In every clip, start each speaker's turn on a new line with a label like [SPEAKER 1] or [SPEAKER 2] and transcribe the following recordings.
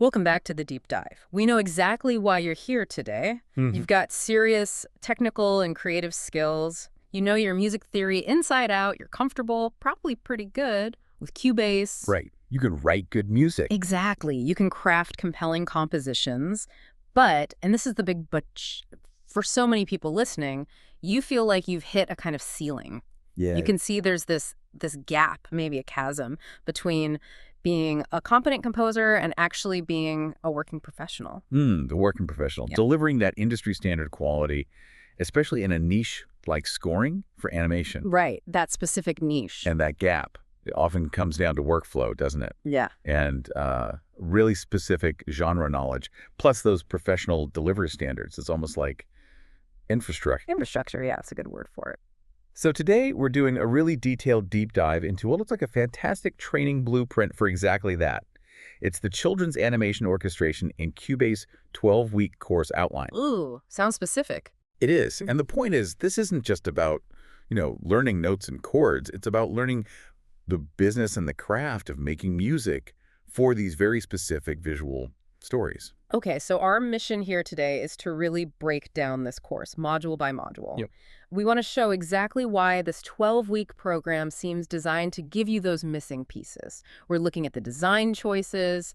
[SPEAKER 1] Welcome back to the deep dive. We know exactly why you're here today. You've got serious technical and creative skills. You know your music theory inside out. You're comfortable, probably pretty good, with Cubase.
[SPEAKER 2] Right. You can write good music.
[SPEAKER 1] Exactly. You can craft compelling compositions. But, and this is the big but, for so many people listening, you feel like you've hit a kind of ceiling.
[SPEAKER 2] Yeah.
[SPEAKER 1] You can see there's this gap, maybe a chasm, between being a competent composer and actually being a working professional.
[SPEAKER 2] The working professional.
[SPEAKER 1] Yeah.
[SPEAKER 2] Delivering that industry standard quality, especially in a niche like scoring for animation.
[SPEAKER 1] Right, that specific niche.
[SPEAKER 2] And that gap, it often comes down to workflow, doesn't it?
[SPEAKER 1] Yeah.
[SPEAKER 2] And really specific genre knowledge, plus those professional delivery standards. It's almost like infrastructure.
[SPEAKER 1] Infrastructure, yeah, that's a good word for it.
[SPEAKER 2] So today we're doing a really detailed deep dive into what looks like a fantastic training blueprint for exactly that. It's the Children's Animation Orchestration in Cubase 12-week course outline.
[SPEAKER 1] Ooh, sounds specific.
[SPEAKER 2] It is. And the point is, this isn't just about, learning notes and chords. It's about learning the business and the craft of making music for these very specific visual stories.
[SPEAKER 1] Okay, so our mission here today is to really break down this course, module by module.
[SPEAKER 2] Yep.
[SPEAKER 1] We want to show exactly why this 12-week program seems designed to give you those missing pieces. We're looking at the design choices,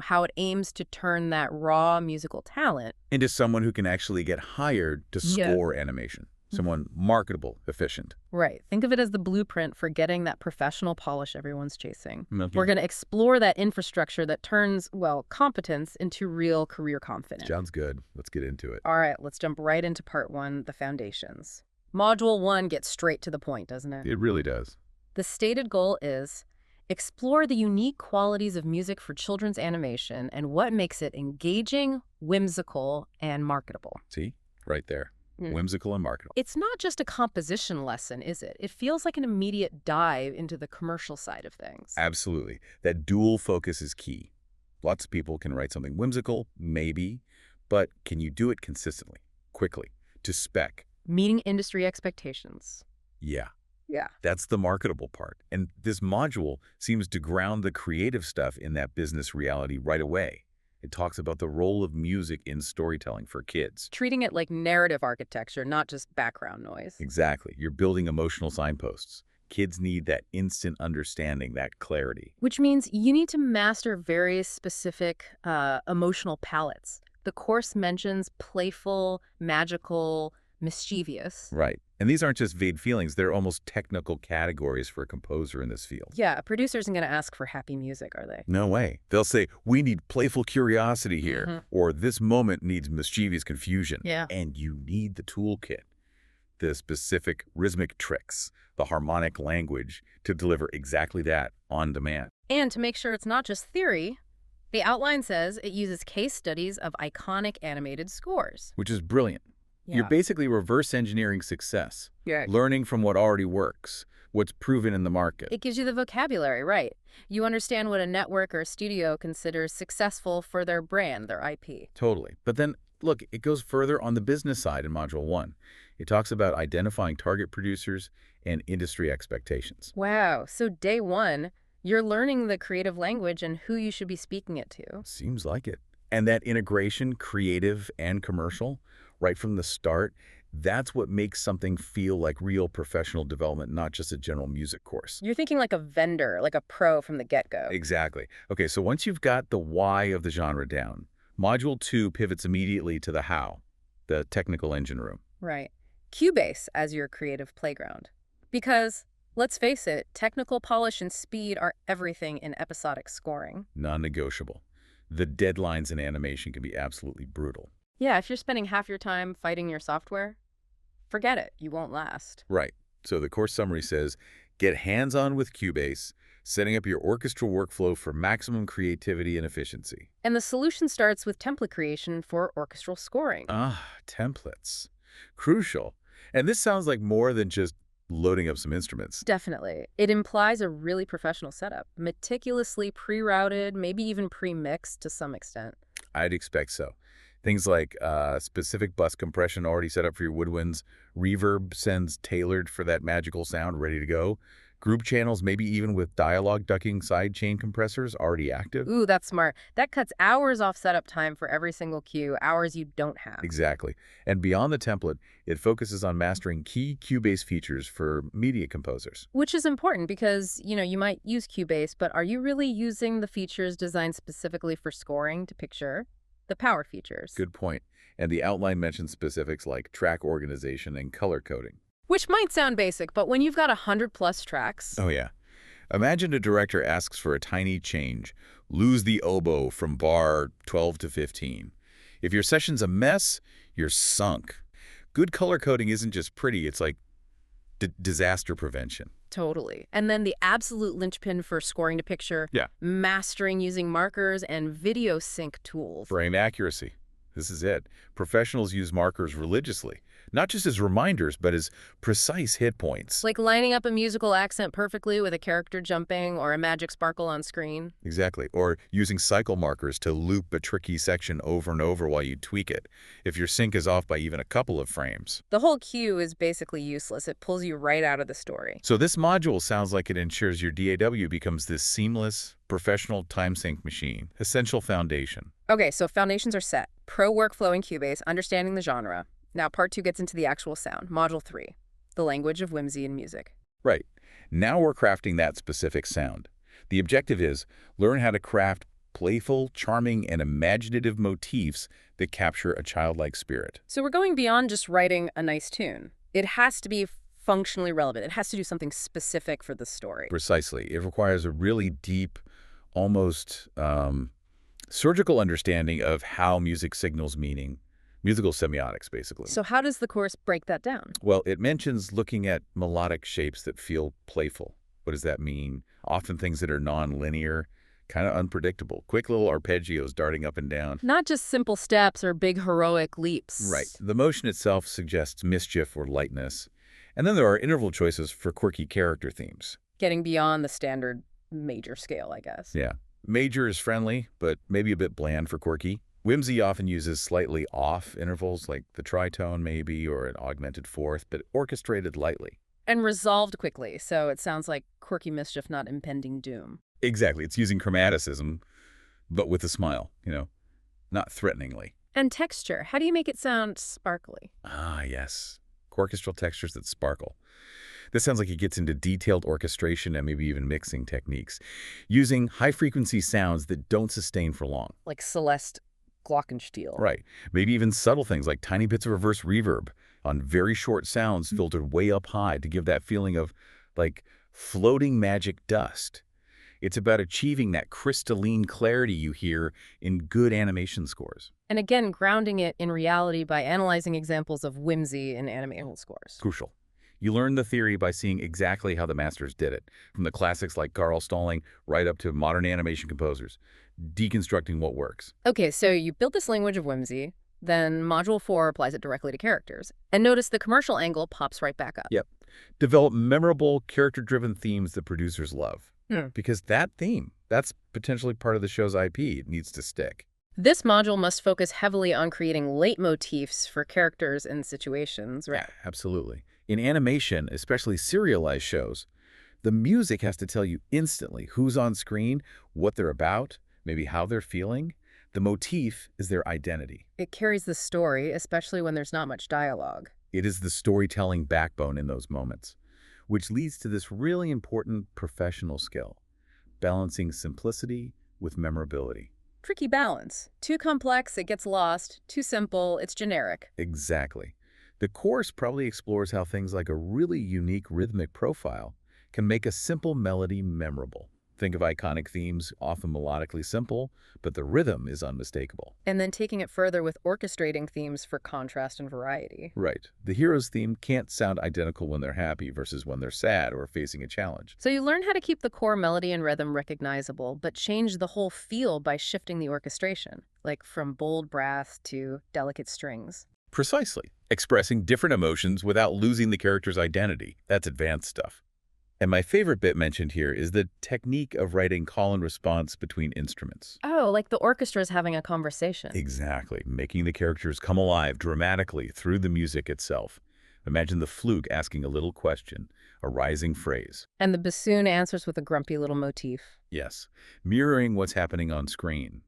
[SPEAKER 1] how it aims to turn that raw musical talent
[SPEAKER 2] into someone who can actually get hired to score animation. Someone marketable, efficient.
[SPEAKER 1] Right. Think of it as the blueprint for getting that professional polish everyone's chasing.
[SPEAKER 2] Okay.
[SPEAKER 1] We're going to explore that infrastructure that turns, competence into real career confidence.
[SPEAKER 2] Sounds good. Let's get into it.
[SPEAKER 1] All right, let's jump right into part 1, the foundations. Module 1 gets straight to the point, doesn't it?
[SPEAKER 2] It really does.
[SPEAKER 1] The stated goal is explore the unique qualities of music for children's animation and what makes it engaging, whimsical, and marketable.
[SPEAKER 2] See? Right there. Whimsical and marketable.
[SPEAKER 1] It's not just a composition lesson, is it? It feels like an immediate dive into the commercial side of things.
[SPEAKER 2] Absolutely. That dual focus is key. Lots of people can write something whimsical, maybe, but can you do it consistently, quickly, to spec?
[SPEAKER 1] Meeting industry expectations.
[SPEAKER 2] Yeah.
[SPEAKER 1] Yeah.
[SPEAKER 2] That's the marketable part. And this module seems to ground the creative stuff in that business reality right away. It talks about the role of music in storytelling for kids.
[SPEAKER 1] Treating it like narrative architecture, not just background noise.
[SPEAKER 2] Exactly. You're building emotional signposts. Kids need that instant understanding, that clarity.
[SPEAKER 1] Which means you need to master very specific emotional palettes. The course mentions playful, magical, mischievous.
[SPEAKER 2] Right. And these aren't just vague feelings. They're almost technical categories for a composer in this field.
[SPEAKER 1] Yeah, a producer isn't going to ask for happy music, are they?
[SPEAKER 2] No way. They'll say, we need playful curiosity here, or this moment needs mischievous confusion.
[SPEAKER 1] Yeah.
[SPEAKER 2] And you need the toolkit, the specific rhythmic tricks, the harmonic language to deliver exactly that on demand.
[SPEAKER 1] And to make sure it's not just theory, the outline says it uses case studies of iconic animated scores.
[SPEAKER 2] Which is brilliant.
[SPEAKER 1] Yeah.
[SPEAKER 2] You're basically reverse engineering success,
[SPEAKER 1] Yeah.
[SPEAKER 2] learning from what already works, what's proven in the market.
[SPEAKER 1] It gives you the vocabulary, right? You understand what a network or a studio considers successful for their brand, their IP.
[SPEAKER 2] Totally. But then, look, it goes further on the business side in Module 1. It talks about identifying target producers and industry expectations.
[SPEAKER 1] Wow. So day 1, you're learning the creative language and who you should be speaking it to.
[SPEAKER 2] Seems like it. And that integration, creative and commercial, right from the start, that's what makes something feel like real professional development, not just a general music course.
[SPEAKER 1] You're thinking like a vendor, like a pro from the get-go.
[SPEAKER 2] Exactly. Okay, so once you've got the why of the genre down, Module 2 pivots immediately to the how, the technical engine room.
[SPEAKER 1] Right. Cubase as your creative playground. Because, let's face it, technical polish and speed are everything in episodic scoring.
[SPEAKER 2] Non-negotiable. The deadlines in animation can be absolutely brutal.
[SPEAKER 1] Yeah, if you're spending half your time fighting your software, forget it. You won't last.
[SPEAKER 2] Right. So the course summary says, get hands-on with Cubase, setting up your orchestral workflow for maximum creativity and efficiency.
[SPEAKER 1] And the solution starts with template creation for orchestral scoring.
[SPEAKER 2] Templates. Crucial. And this sounds like more than just loading up some instruments.
[SPEAKER 1] Definitely. It implies a really professional setup, meticulously pre-routed, maybe even pre-mixed to some extent.
[SPEAKER 2] I'd expect so. Things like specific bus compression already set up for your woodwinds, reverb sends tailored for that magical sound ready to go, Group channels, maybe even with dialogue ducking sidechain compressors already active.
[SPEAKER 1] Ooh, that's smart. That cuts hours off setup time for every single cue, hours you don't have.
[SPEAKER 2] Exactly. And beyond the template, it focuses on mastering key Cubase features for media composers.
[SPEAKER 1] Which is important because, you might use Cubase, but are you really using the features designed specifically for scoring to picture? The power features.
[SPEAKER 2] Good point. And the outline mentions specifics like track organization and color coding.
[SPEAKER 1] Which might sound basic, but when you've got 100+ tracks,
[SPEAKER 2] Oh, yeah. Imagine a director asks for a tiny change. Lose the oboe from bar 12 to 15. If your session's a mess, you're sunk. Good color coding isn't just pretty, it's like disaster prevention.
[SPEAKER 1] totally. And then the absolute linchpin for scoring to picture,
[SPEAKER 2] Yeah.
[SPEAKER 1] mastering using markers and video sync tools.
[SPEAKER 2] Frame accuracy. This is it. Professionals use markers religiously, not just as reminders, but as precise hit points.
[SPEAKER 1] Like lining up a musical accent perfectly with a character jumping or a magic sparkle on screen.
[SPEAKER 2] Exactly. Or using cycle markers to loop a tricky section over and over while you tweak it, if your sync is off by even a couple of frames.
[SPEAKER 1] The whole cue is basically useless. It pulls you right out of the story.
[SPEAKER 2] So this module sounds like it ensures your DAW becomes this seamless, professional time sync machine. Essential foundation.
[SPEAKER 1] Okay, so foundations are set. Pro workflow in Cubase, understanding the genre. Now part 2 gets into the actual sound. Module 3, the language of whimsy in music.
[SPEAKER 2] Right. Now we're crafting that specific sound. The objective is learn how to craft playful, charming, and imaginative motifs that capture a childlike spirit.
[SPEAKER 1] So we're going beyond just writing a nice tune. It has to be functionally relevant. It has to do something specific for the story.
[SPEAKER 2] Precisely. It requires a really deep, almost surgical understanding of how music signals meaning. Musical semiotics, basically.
[SPEAKER 1] So how does the course break that down?
[SPEAKER 2] Well, it mentions looking at melodic shapes that feel playful. What does that mean? Often things that are non-linear, kind of unpredictable. Quick little arpeggios darting up and down.
[SPEAKER 1] Not just simple steps or big heroic leaps.
[SPEAKER 2] Right. The motion itself suggests mischief or lightness. And then there are interval choices for quirky character themes.
[SPEAKER 1] Getting beyond the standard major scale, I guess.
[SPEAKER 2] Yeah. Major is friendly, but maybe a bit bland for quirky. Whimsy often uses slightly off intervals, like the tritone maybe, or an augmented fourth, but orchestrated lightly.
[SPEAKER 1] And resolved quickly, so it sounds like quirky mischief, not impending doom.
[SPEAKER 2] Exactly. It's using chromaticism, but with a smile, not threateningly.
[SPEAKER 1] And texture. How do you make it sound sparkly?
[SPEAKER 2] Ah, yes. Orchestral textures that sparkle. This sounds like it gets into detailed orchestration and maybe even mixing techniques, using high-frequency sounds that don't sustain for long.
[SPEAKER 1] Like Celeste Glockenspiel.
[SPEAKER 2] Right. Maybe even subtle things like tiny bits of reverse reverb on very short sounds filtered way up high to give that feeling of, like, floating magic dust. It's about achieving that crystalline clarity you hear in good animation scores.
[SPEAKER 1] And again, grounding it in reality by analyzing examples of whimsy in animation scores.
[SPEAKER 2] Crucial. You learn the theory by seeing exactly how the masters did it, from the classics like Carl Stalling right up to modern animation composers, deconstructing what works.
[SPEAKER 1] Okay, so you built this language of whimsy, then Module 4 applies it directly to characters. And notice the commercial angle pops right back up.
[SPEAKER 2] Yep. Develop memorable, character-driven themes that producers love. Because that theme, that's potentially part of the show's IP. It needs to stick.
[SPEAKER 1] This module must focus heavily on creating leitmotifs for characters and situations, right?
[SPEAKER 2] Yeah, absolutely. In animation, especially serialized shows, the music has to tell you instantly who's on screen, what they're about, maybe how they're feeling. The motif is their identity.
[SPEAKER 1] It carries the story, especially when there's not much dialogue.
[SPEAKER 2] It is the storytelling backbone in those moments, which leads to this really important professional skill, balancing simplicity with memorability.
[SPEAKER 1] Tricky balance. Too complex, it gets lost. Too simple, it's generic.
[SPEAKER 2] Exactly. The course probably explores how things like a really unique rhythmic profile can make a simple melody memorable. Think of iconic themes, often melodically simple, but the rhythm is unmistakable.
[SPEAKER 1] And then taking it further with orchestrating themes for contrast and variety.
[SPEAKER 2] Right. The hero's theme can't sound identical when they're happy versus when they're sad or facing a challenge.
[SPEAKER 1] So you learn how to keep the core melody and rhythm recognizable, but change the whole feel by shifting the orchestration, like from bold brass to delicate strings.
[SPEAKER 2] Precisely. Expressing different emotions without losing the character's identity. That's advanced stuff. And my favorite bit mentioned here is the technique of writing call and response between instruments.
[SPEAKER 1] Oh, like the orchestra's having a conversation.
[SPEAKER 2] Exactly. Making the characters come alive dramatically through the music itself. Imagine the flute asking a little question, a rising phrase.
[SPEAKER 1] And the bassoon answers with a grumpy little motif.
[SPEAKER 2] Yes, mirroring what's happening on screen.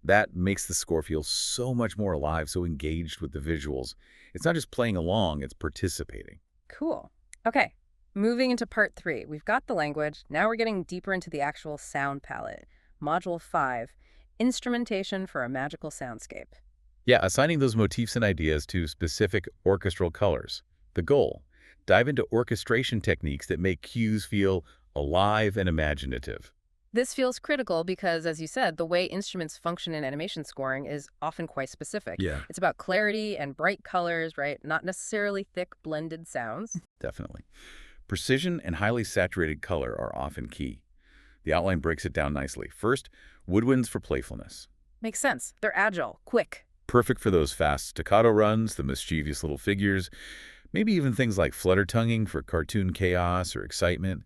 [SPEAKER 2] That makes the score feel so much more alive, so engaged with the visuals. It's not just playing along, it's participating.
[SPEAKER 1] Cool. Okay, moving into part 3. We've got the language. Now we're getting deeper into the actual sound palette. Module 5, Instrumentation for a Magical Soundscape.
[SPEAKER 2] Yeah, assigning those motifs and ideas to specific orchestral colors. The goal, dive into orchestration techniques that make cues feel alive and imaginative.
[SPEAKER 1] This feels critical because, as you said, the way instruments function in animation scoring is often quite specific.
[SPEAKER 2] Yeah,
[SPEAKER 1] It's about clarity and bright colors, right? Not necessarily thick, blended sounds.
[SPEAKER 2] definitely. Precision and highly saturated color are often key. The outline breaks it down nicely. First, woodwinds for playfulness.
[SPEAKER 1] Makes sense. They're agile, quick.
[SPEAKER 2] Perfect for those fast staccato runs, the mischievous little figures, maybe even things like flutter-tonguing for cartoon chaos or excitement.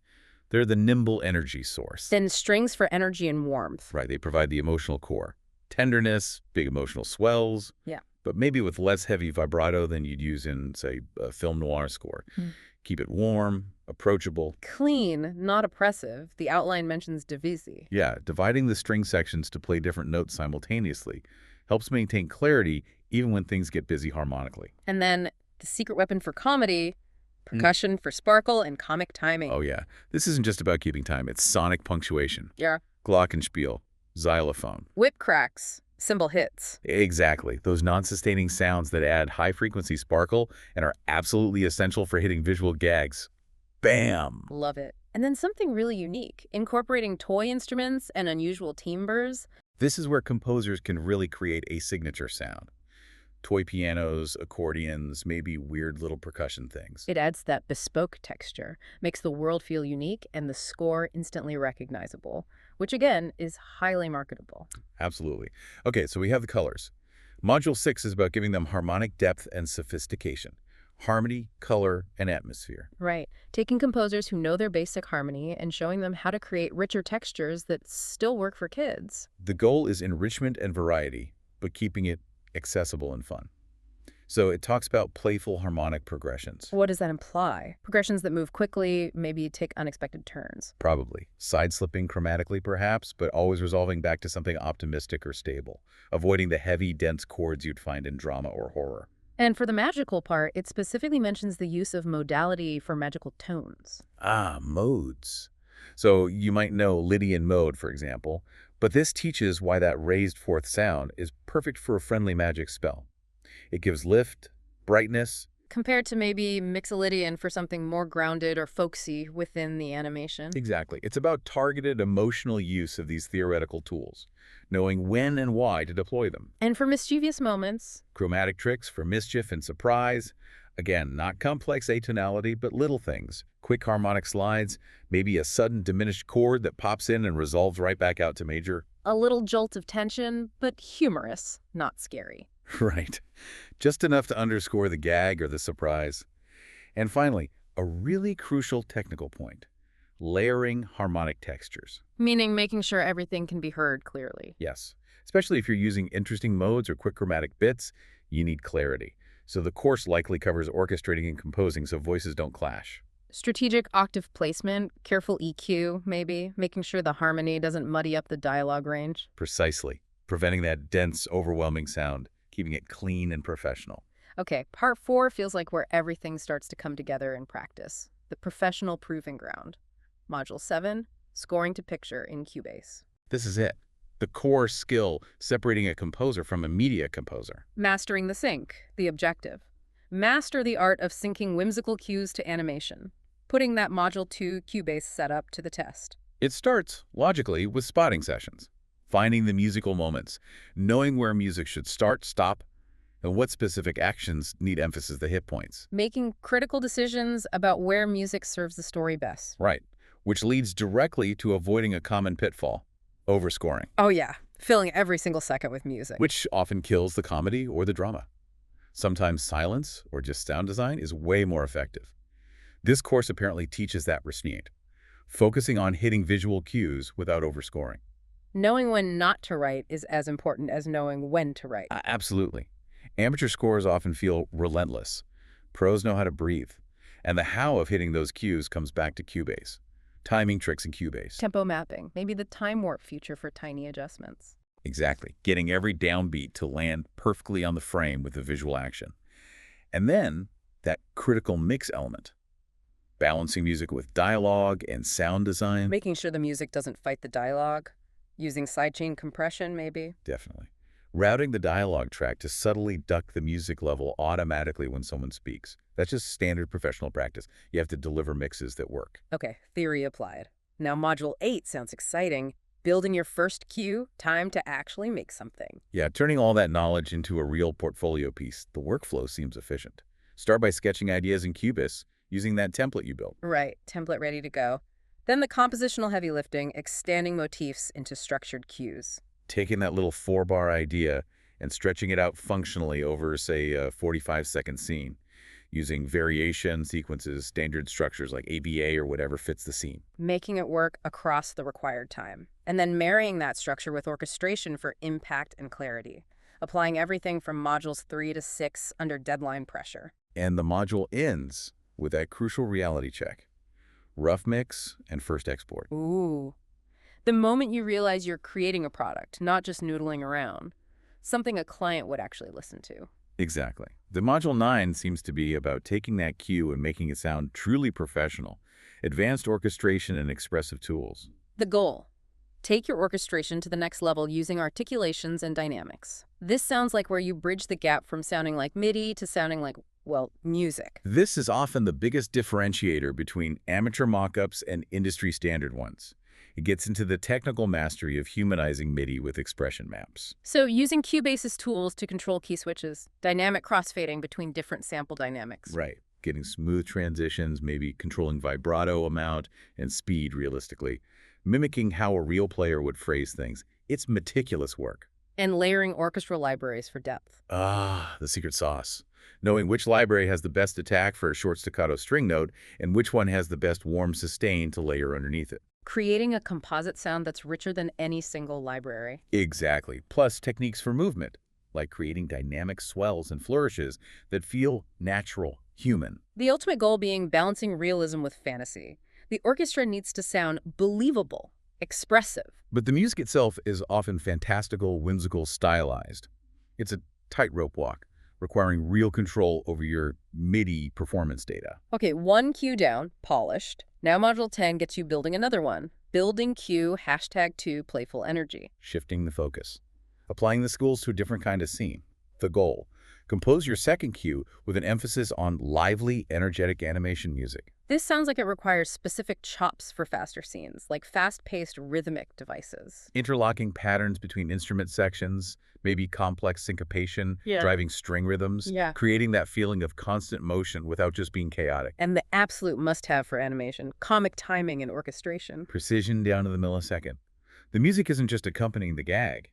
[SPEAKER 2] They're the nimble energy source.
[SPEAKER 1] Then strings for energy and warmth.
[SPEAKER 2] Right, they provide the emotional core. Tenderness, big emotional swells.
[SPEAKER 1] Yeah.
[SPEAKER 2] But maybe with less heavy vibrato than you'd use in, say, a film noir score.
[SPEAKER 1] Hmm.
[SPEAKER 2] Keep it warm, approachable.
[SPEAKER 1] Clean, not oppressive. The outline mentions divisi.
[SPEAKER 2] Yeah, dividing the string sections to play different notes simultaneously helps maintain clarity even when things get busy harmonically.
[SPEAKER 1] And then the secret weapon for comedy, percussion for sparkle and comic timing.
[SPEAKER 2] Oh yeah, this isn't just about keeping time, it's sonic punctuation.
[SPEAKER 1] Yeah.
[SPEAKER 2] Glockenspiel, xylophone.
[SPEAKER 1] Whip cracks, cymbal hits.
[SPEAKER 2] Exactly, those non-sustaining sounds that add high-frequency sparkle and are absolutely essential for hitting visual gags. Bam!
[SPEAKER 1] Love it. And then something really unique, incorporating toy instruments and unusual timbres.
[SPEAKER 2] This is where composers can really create a signature sound. Toy pianos, accordions, maybe weird little percussion things.
[SPEAKER 1] It adds that bespoke texture, makes the world feel unique, and the score instantly recognizable, which again is highly marketable.
[SPEAKER 2] Absolutely. Okay, so we have the colors. Module 6 is about giving them harmonic depth and sophistication. Harmony, color, and atmosphere.
[SPEAKER 1] Right. Taking composers who know their basic harmony and showing them how to create richer textures that still work for kids.
[SPEAKER 2] The goal is enrichment and variety, but keeping it accessible and fun. So it talks about playful harmonic progressions.
[SPEAKER 1] What does that imply? Progressions that move quickly, maybe take unexpected turns.
[SPEAKER 2] Probably. Side-slipping chromatically, perhaps, but always resolving back to something optimistic or stable, avoiding the heavy, dense chords you'd find in drama or horror.
[SPEAKER 1] And for the magical part, it specifically mentions the use of modality for magical tones.
[SPEAKER 2] Ah, modes. So you might know Lydian mode, for example, but this teaches why that raised fourth sound is perfect for a friendly magic spell. It gives lift, brightness.
[SPEAKER 1] Compared to maybe Mixolydian for something more grounded or folksy within the animation.
[SPEAKER 2] Exactly. It's about targeted emotional use of these theoretical tools, knowing when and why to deploy them.
[SPEAKER 1] And for mischievous moments.
[SPEAKER 2] Chromatic tricks for mischief and surprise. Again, not complex atonality, but little things. Quick harmonic slides, maybe a sudden diminished chord that pops in and resolves right back out to major.
[SPEAKER 1] A little jolt of tension, but humorous, not scary.
[SPEAKER 2] Right. Just enough to underscore the gag or the surprise. And finally, a really crucial technical point. Layering harmonic textures.
[SPEAKER 1] Meaning making sure everything can be heard clearly.
[SPEAKER 2] Yes. Especially if you're using interesting modes or quick chromatic bits, you need clarity. So the course likely covers orchestrating and composing so voices don't clash.
[SPEAKER 1] Strategic octave placement, careful EQ, maybe, making sure the harmony doesn't muddy up the dialogue range.
[SPEAKER 2] Precisely. Preventing that dense, overwhelming sound, keeping it clean and professional.
[SPEAKER 1] Okay, part 4 feels like where everything starts to come together in practice. The professional proving ground. Module 7, Scoring to Picture in Cubase.
[SPEAKER 2] This is it. The core skill separating a composer from a media composer.
[SPEAKER 1] Mastering the sync, the objective. Master the art of syncing whimsical cues to animation, putting that Module 2 Cubase setup to the test.
[SPEAKER 2] It starts, logically, with spotting sessions. Finding the musical moments, knowing where music should start, stop, and what specific actions need emphasis the hit points.
[SPEAKER 1] Making critical decisions about where music serves the story best.
[SPEAKER 2] Right, which leads directly to avoiding a common pitfall, overscoring.
[SPEAKER 1] Oh yeah, filling every single second with music.
[SPEAKER 2] Which often kills the comedy or the drama. Sometimes silence or just sound design is way more effective. This course apparently teaches that restraint, focusing on hitting visual cues without overscoring.
[SPEAKER 1] Knowing when not to write is as important as knowing when to write.
[SPEAKER 2] Absolutely. Amateur scores often feel relentless. Pros know how to breathe. And the how of hitting those cues comes back to Cubase. Timing tricks in Cubase.
[SPEAKER 1] Tempo mapping, maybe the time warp feature for tiny adjustments.
[SPEAKER 2] Exactly. Getting every downbeat to land perfectly on the frame with a visual action. And then, that critical mix element. Balancing music with dialogue and sound design.
[SPEAKER 1] Making sure the music doesn't fight the dialogue. Using sidechain compression, maybe.
[SPEAKER 2] Definitely. Routing the dialogue track to subtly duck the music level automatically when someone speaks. That's just standard professional practice. You have to deliver mixes that work.
[SPEAKER 1] Okay, theory applied. Now Module 8 sounds exciting. Building your first cue, time to actually make something.
[SPEAKER 2] Yeah, turning all that knowledge into a real portfolio piece, the workflow seems efficient. Start by sketching ideas in Cubase using that template you built.
[SPEAKER 1] Right, template ready to go. Then the compositional heavy lifting, extending motifs into structured cues.
[SPEAKER 2] Taking that little 4-bar idea and stretching it out functionally over, say, a 45-second scene, using variation sequences, standard structures like ABA or whatever fits the scene.
[SPEAKER 1] Making it work across the required time. And then marrying that structure with orchestration for impact and clarity. Applying everything from modules 3 to 6 under deadline pressure.
[SPEAKER 2] And the module ends with that crucial reality check. Rough mix and first export.
[SPEAKER 1] Ooh. The moment you realize you're creating a product, not just noodling around. Something a client would actually listen to.
[SPEAKER 2] Exactly. The Module 9 seems to be about taking that cue and making it sound truly professional. Advanced orchestration and expressive tools.
[SPEAKER 1] The goal. Take your orchestration to the next level using articulations and dynamics. This sounds like where you bridge the gap from sounding like MIDI to sounding like, well, music.
[SPEAKER 2] This is often the biggest differentiator between amateur mockups and industry standard ones. It gets into the technical mastery of humanizing MIDI with expression maps.
[SPEAKER 1] So using Cubase's tools to control key switches, dynamic crossfading between different sample dynamics.
[SPEAKER 2] Right. Getting smooth transitions, maybe controlling vibrato amount and speed realistically. Mimicking how a real player would phrase things. It's meticulous work.
[SPEAKER 1] And layering orchestral libraries for depth.
[SPEAKER 2] Ah, the secret sauce. Knowing which library has the best attack for a short staccato string note and which one has the best warm sustain to layer underneath it.
[SPEAKER 1] Creating a composite sound that's richer than any single library.
[SPEAKER 2] Exactly. Plus techniques for movement, like creating dynamic swells and flourishes that feel natural, human.
[SPEAKER 1] The ultimate goal being balancing realism with fantasy. The orchestra needs to sound believable, expressive.
[SPEAKER 2] But the music itself is often fantastical, whimsical, stylized. It's a tightrope walk, requiring real control over your MIDI performance data.
[SPEAKER 1] Okay, one cue down, polished. Now Module 10 gets you building another one. Building cue, #2, playful energy.
[SPEAKER 2] Shifting the focus. Applying the skills to a different kind of scene. The goal. Compose your second cue with an emphasis on lively, energetic animation music.
[SPEAKER 1] This sounds like it requires specific chops for faster scenes, like fast-paced rhythmic devices.
[SPEAKER 2] Interlocking patterns between instrument sections, maybe complex syncopation, driving string rhythms, creating that feeling of constant motion without just being chaotic.
[SPEAKER 1] And the absolute must-have for animation, comic timing and orchestration.
[SPEAKER 2] Precision down to the millisecond. The music isn't just accompanying the gag.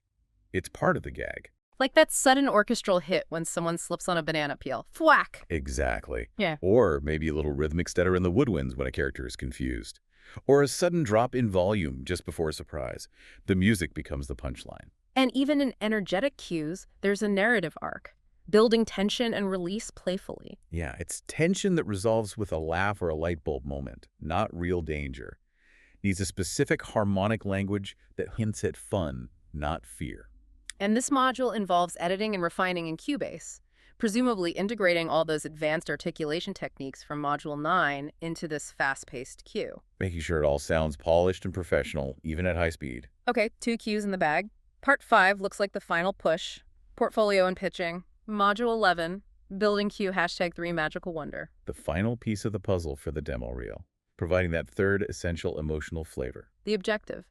[SPEAKER 2] It's part of the gag.
[SPEAKER 1] Like that sudden orchestral hit when someone slips on a banana peel. Thwack!
[SPEAKER 2] Exactly.
[SPEAKER 1] Yeah.
[SPEAKER 2] Or maybe a little rhythmic stutter in the woodwinds when a character is confused. Or a sudden drop in volume just before a surprise. The music becomes the punchline.
[SPEAKER 1] And even in energetic cues, there's a narrative arc, building tension and release playfully.
[SPEAKER 2] Yeah, it's tension that resolves with a laugh or a light bulb moment, not real danger. Needs a specific harmonic language that hints at fun, not fear.
[SPEAKER 1] And this module involves editing and refining in Cubase, presumably integrating all those advanced articulation techniques from Module 9 into this fast-paced cue.
[SPEAKER 2] Making sure it all sounds polished and professional, even at high speed.
[SPEAKER 1] Okay, 2 cues in the bag. Part 5 looks like the final push. Portfolio and pitching. Module 11, building cue #3 magical wonder.
[SPEAKER 2] The final piece of the puzzle for the demo reel, providing that third essential emotional flavor.
[SPEAKER 1] The objective.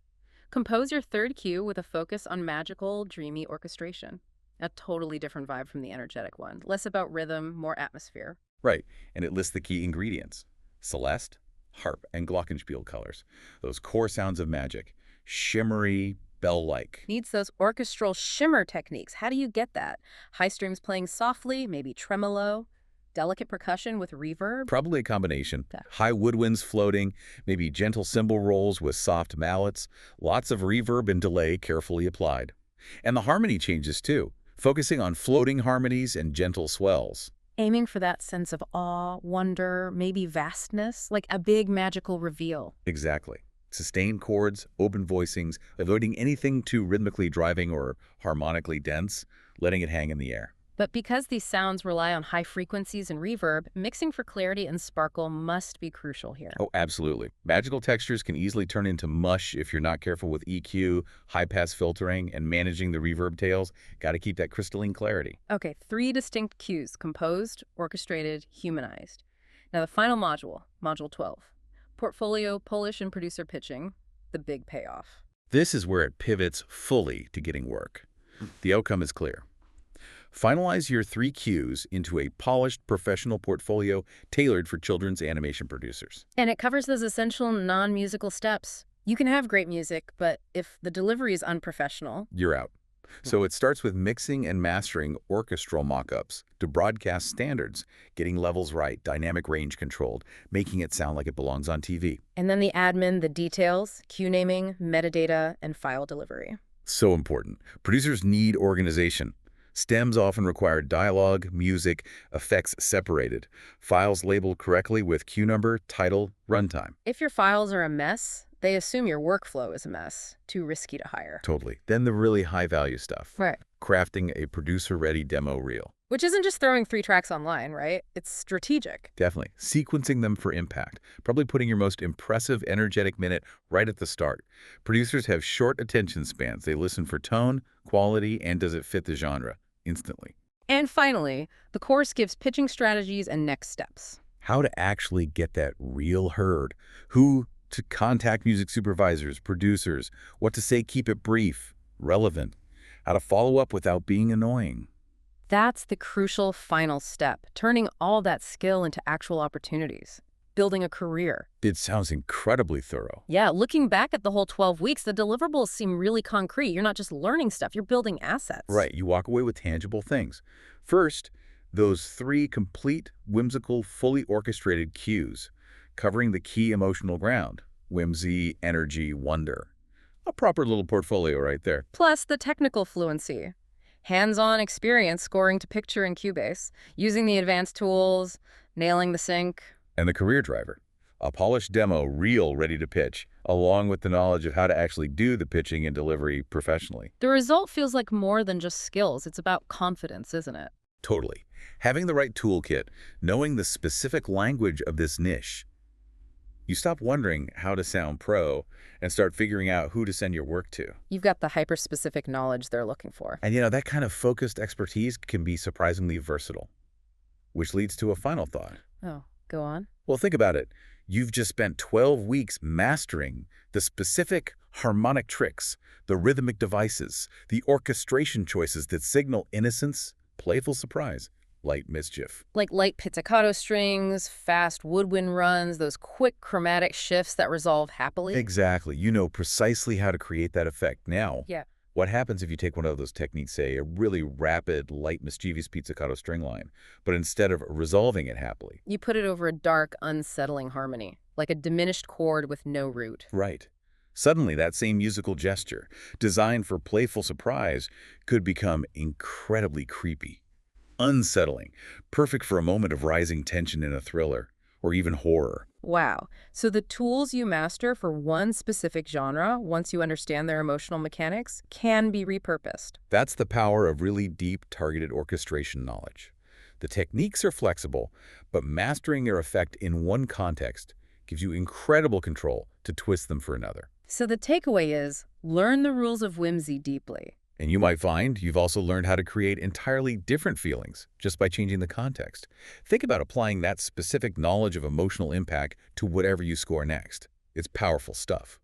[SPEAKER 1] Compose your third cue with a focus on magical, dreamy orchestration. A totally different vibe from the energetic one. Less about rhythm, more atmosphere.
[SPEAKER 2] Right, and it lists the key ingredients. Celeste, harp, and glockenspiel colors. Those core sounds of magic. Shimmery, bell-like.
[SPEAKER 1] Needs those orchestral shimmer techniques. How do you get that? High strings playing softly, maybe tremolo. Delicate percussion with reverb?
[SPEAKER 2] Probably a combination. High woodwinds floating, maybe gentle cymbal rolls with soft mallets, lots of reverb and delay carefully applied. And the harmony changes too, focusing on floating harmonies and gentle swells.
[SPEAKER 1] Aiming for that sense of awe, wonder, maybe vastness, like a big magical reveal.
[SPEAKER 2] Exactly. Sustained chords, open voicings, avoiding anything too rhythmically driving or harmonically dense, letting it hang in the air.
[SPEAKER 1] But because these sounds rely on high frequencies and reverb, mixing for clarity and sparkle must be crucial here.
[SPEAKER 2] Oh, absolutely. Magical textures can easily turn into mush if you're not careful with EQ, high-pass filtering, and managing the reverb tails. Got to keep that crystalline clarity.
[SPEAKER 1] Okay, 3 distinct cues: composed, orchestrated, humanized. Now the final module, Module 12. Portfolio, Polish, and producer pitching, the big payoff.
[SPEAKER 2] This is where it pivots fully to getting work. The outcome is clear. Finalize your 3 cues into a polished professional portfolio tailored for children's animation producers.
[SPEAKER 1] And it covers those essential non-musical steps. You can have great music, but if the delivery is unprofessional,
[SPEAKER 2] You're out. So it starts with mixing and mastering orchestral mock-ups to broadcast standards, getting levels right, dynamic range controlled, making it sound like it belongs on TV.
[SPEAKER 1] and then the admin, the details, cue naming, metadata, and file delivery.
[SPEAKER 2] So important. Producers need organization. Stems often require dialogue, music, effects separated, files labeled correctly with cue number, title, runtime.
[SPEAKER 1] If your files are a mess, they assume your workflow is a mess, too risky to hire.
[SPEAKER 2] Totally. Then the really high-value stuff.
[SPEAKER 1] Right.
[SPEAKER 2] Crafting a producer-ready demo reel.
[SPEAKER 1] Which isn't just throwing 3 tracks online, right? It's strategic.
[SPEAKER 2] Definitely. Sequencing them for impact. Probably putting your most impressive, energetic minute right at the start. Producers have short attention spans. They listen for tone, quality, and does it fit the genre instantly.
[SPEAKER 1] And finally, the course gives pitching strategies and next steps.
[SPEAKER 2] How to actually get that reel heard. Who to contact music supervisors, producers. What to say, keep it brief, relevant. How to follow up without being annoying.
[SPEAKER 1] That's the crucial final step, turning all that skill into actual opportunities, building a career.
[SPEAKER 2] It sounds incredibly thorough.
[SPEAKER 1] Yeah, looking back at the whole 12 weeks, the deliverables seem really concrete. You're not just learning stuff, you're building assets.
[SPEAKER 2] Right, you walk away with tangible things. First, those 3 complete, whimsical, fully orchestrated cues, covering the key emotional ground: whimsy, energy, wonder. A proper little portfolio right there.
[SPEAKER 1] Plus the technical fluency. Hands-on experience scoring to picture in Cubase, using the advanced tools, nailing the sync.
[SPEAKER 2] And the career driver, a polished demo reel ready to pitch, along with the knowledge of how to actually do the pitching and delivery professionally.
[SPEAKER 1] The result feels like more than just skills. It's about confidence, isn't it?
[SPEAKER 2] Totally. Having the right toolkit, knowing the specific language of this niche. You stop wondering how to sound pro and start figuring out who to send your work to.
[SPEAKER 1] You've got the hyper-specific knowledge they're looking for.
[SPEAKER 2] And that kind of focused expertise can be surprisingly versatile, which leads to a final thought.
[SPEAKER 1] Oh, go on.
[SPEAKER 2] Well, think about it. You've just spent 12 weeks mastering the specific harmonic tricks, the rhythmic devices, the orchestration choices that signal innocence, playful surprise, light mischief.
[SPEAKER 1] Like light pizzicato strings, fast woodwind runs, those quick chromatic shifts that resolve happily.
[SPEAKER 2] Exactly. You know precisely how to create that effect. Now,
[SPEAKER 1] Yeah.
[SPEAKER 2] what happens if you take one of those techniques, say a really rapid, light, mischievous pizzicato string line, but instead of resolving it happily?
[SPEAKER 1] You put it over a dark, unsettling harmony, like a diminished chord with no root.
[SPEAKER 2] Right. Suddenly, that same musical gesture, designed for playful surprise, could become incredibly creepy, unsettling, perfect for a moment of rising tension in a thriller, or even horror.
[SPEAKER 1] Wow. So the tools you master for one specific genre, once you understand their emotional mechanics, can be repurposed.
[SPEAKER 2] That's the power of really deep, targeted orchestration knowledge. The techniques are flexible, but mastering their effect in one context gives you incredible control to twist them for another.
[SPEAKER 1] So the takeaway is, learn the rules of whimsy deeply.
[SPEAKER 2] And you might find you've also learned how to create entirely different feelings just by changing the context. Think about applying that specific knowledge of emotional impact to whatever you score next. It's powerful stuff.